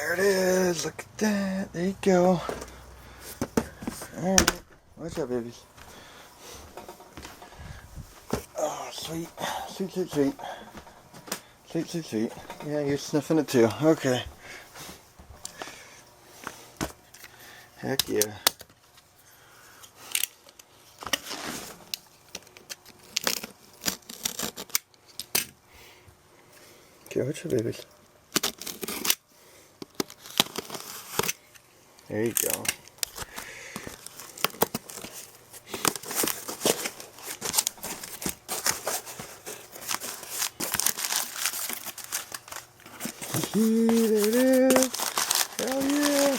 There it is. Look at that. There you go. Alright. Watch out, babies. Oh, sweet. Sweet, sweet, sweet. Sweet, sweet, sweet. Yeah, you're sniffing it too. Okay. Heck yeah. Okay, watch your babies. There you go. There it is. Hell yeah.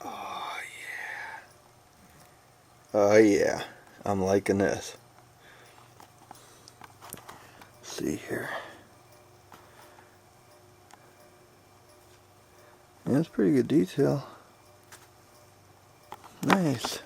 Oh yeah. Oh yeah. I'm liking this. Let's see here. Yeah, that's pretty good detail. Nice.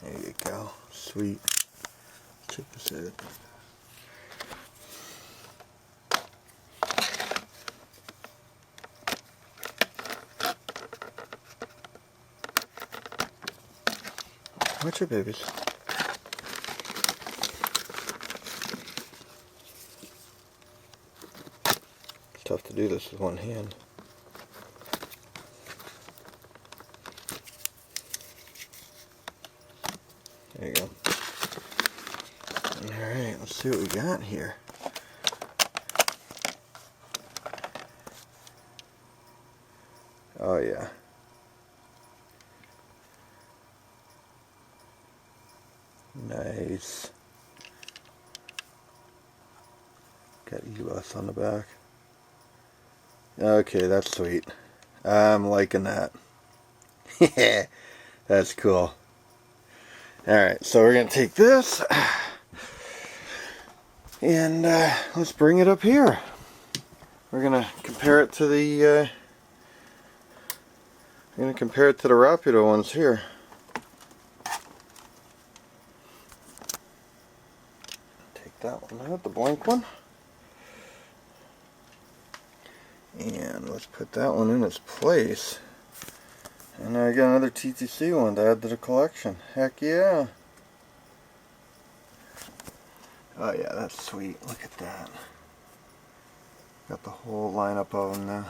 There you go. Sweet. Check this out. Watch your babies. It's tough to do this with one hand. There you go. Alright, let's see what we got here. Oh yeah. Nice. Got ELS on the back. Okay, that's sweet. I'm liking that. That's cool. Alright, so we're going to take this and let's bring it up here. We're going to compare it to the Rapido ones here. Take that one out, the blank one. And let's put that one in its place. And I got another TTC one to add to the collection. Heck yeah. Oh yeah, that's sweet. Look at that. Got the whole lineup of them now.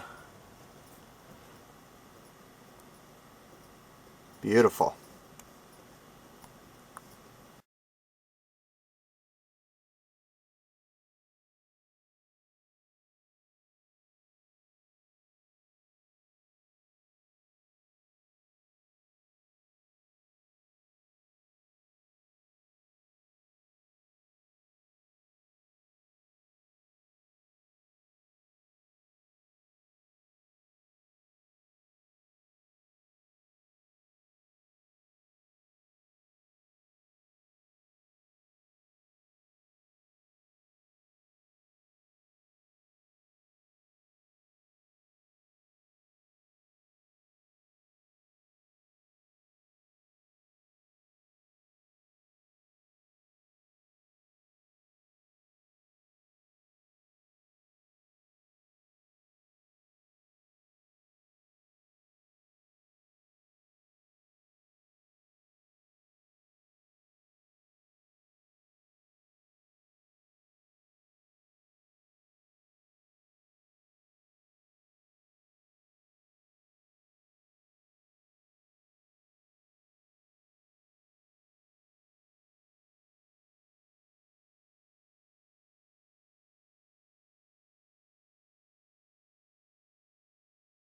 Beautiful.